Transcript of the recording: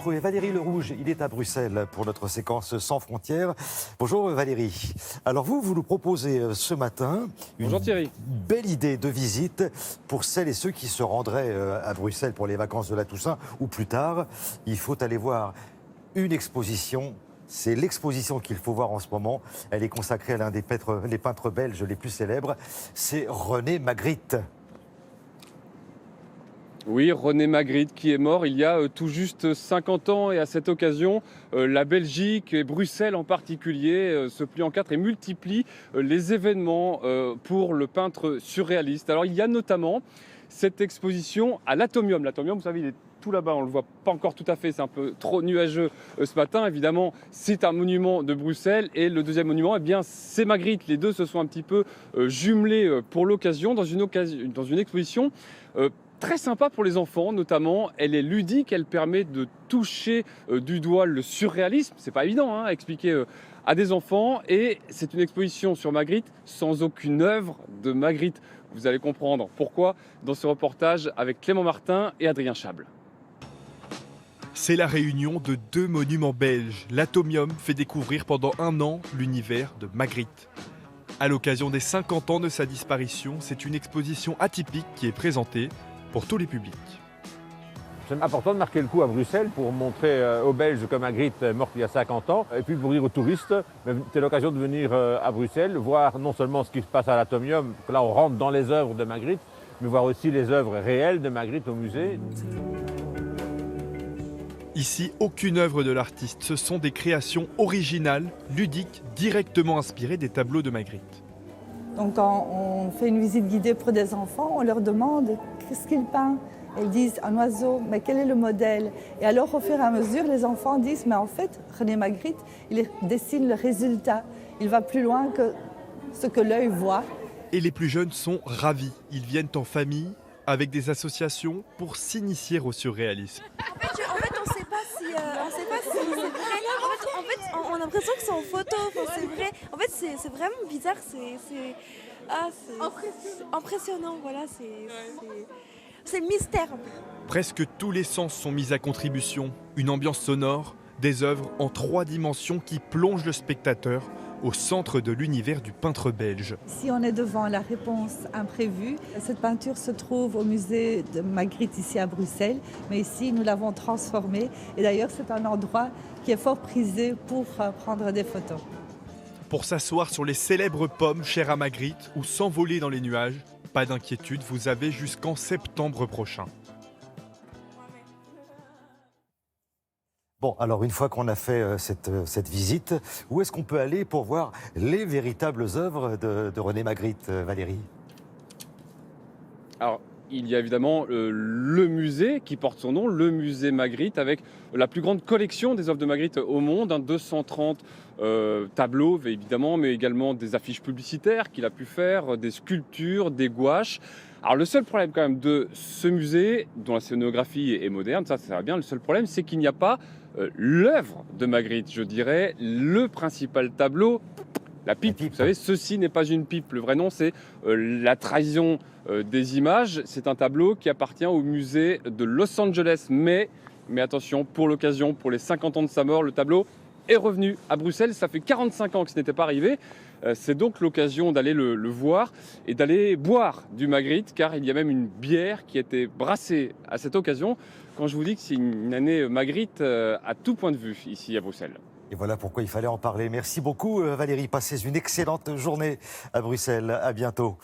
retrouver Valérie Lerouge. Il est à Bruxelles pour notre séquence Sans frontières. Bonjour Valérie. Alors vous nous proposez ce matin Bonjour Thierry. Belle idée de visite pour celles et ceux qui se rendraient à Bruxelles pour les vacances de la Toussaint ou plus tard. Il faut aller voir une exposition. C'est l'exposition qu'il faut voir en ce moment. Elle est consacrée à l'un des peintres belges les plus célèbres. C'est René Magritte. Oui, René Magritte qui est mort il y a tout juste 50 ans et à cette occasion, la Belgique et Bruxelles en particulier se plient en quatre et multiplient les événements pour le peintre surréaliste. Alors il y a notamment cette exposition à l'Atomium. L'Atomium, vous savez, il est tout là-bas, on ne le voit pas encore tout à fait, c'est un peu trop nuageux ce matin. Évidemment, c'est un monument de Bruxelles et le deuxième monument, eh bien, c'est Magritte. Les deux se sont un petit peu jumelés pour l'occasion dans une exposition très sympa pour les enfants, notamment. Elle est ludique, elle permet de toucher du doigt le surréalisme. C'est pas évident à expliquer à des enfants. Et c'est une exposition sur Magritte sans aucune œuvre de Magritte. Vous allez comprendre pourquoi dans ce reportage avec Clément Martin et Adrien Chable. C'est la réunion de deux monuments belges. L'Atomium fait découvrir pendant un an l'univers de Magritte. À l'occasion des 50 ans de sa disparition, c'est une exposition atypique qui est présentée pour tous les publics. C'est important de marquer le coup à Bruxelles pour montrer aux Belges que Magritte est morte il y a 50 ans et puis pour dire aux touristes, c'est l'occasion de venir à Bruxelles, voir non seulement ce qui se passe à l'Atomium, que là on rentre dans les œuvres de Magritte, mais voir aussi les œuvres réelles de Magritte au musée. Ici, aucune œuvre de l'artiste, ce sont des créations originales, ludiques, directement inspirées des tableaux de Magritte. Donc quand on fait une visite guidée pour des enfants, on leur demande qu'est-ce qu'ils peignent. Ils disent un oiseau, mais quel est le modèle? Et alors au fur et à mesure, les enfants disent, mais en fait, René Magritte, il dessine le résultat. Il va plus loin que ce que l'œil voit. Et les plus jeunes sont ravis. Ils viennent en famille, avec des associations, pour s'initier au surréalisme. En fait, on ne sait pas si c'est vrai. En fait, on a l'impression que c'est en photo. Enfin, c'est vrai. En fait, c'est vraiment bizarre. C'est impressionnant. Voilà, c'est mystère. Presque tous les sens sont mis à contribution. Une ambiance sonore, des œuvres en 3 dimensions qui plongent le spectateur au centre de l'univers du peintre belge. Si on est devant la réponse imprévue, cette peinture se trouve au musée de Magritte ici à Bruxelles, mais ici nous l'avons transformée et d'ailleurs c'est un endroit qui est fort prisé pour prendre des photos. Pour s'asseoir sur les célèbres pommes chères à Magritte ou s'envoler dans les nuages, pas d'inquiétude, vous avez jusqu'en septembre prochain. Bon, alors une fois qu'on a fait cette visite, où est-ce qu'on peut aller pour voir les véritables œuvres de René Magritte, Valérie? Alors, il y a évidemment le musée qui porte son nom, le musée Magritte, avec la plus grande collection des œuvres de Magritte au monde, 230 tableaux évidemment, mais également des affiches publicitaires qu'il a pu faire, des sculptures, des gouaches. Alors le seul problème quand même de ce musée, dont la scénographie est moderne, ça va bien, le seul problème c'est qu'il n'y a pas l'œuvre de Magritte, je dirais, le principal tableau. La pipe, vous savez, ceci n'est pas une pipe. Le vrai nom, c'est La trahison des images. C'est un tableau qui appartient au musée de Los Angeles. Mais attention, pour l'occasion, pour les 50 ans de sa mort, le tableau est revenu à Bruxelles. Ça fait 45 ans que ce n'était pas arrivé. C'est donc l'occasion d'aller le voir et d'aller boire du Magritte, car il y a même une bière qui a été brassée à cette occasion. Quand je vous dis que c'est une année Magritte à tout point de vue ici à Bruxelles. Et voilà pourquoi il fallait en parler. Merci beaucoup Valérie. Passez une excellente journée à Bruxelles. À bientôt.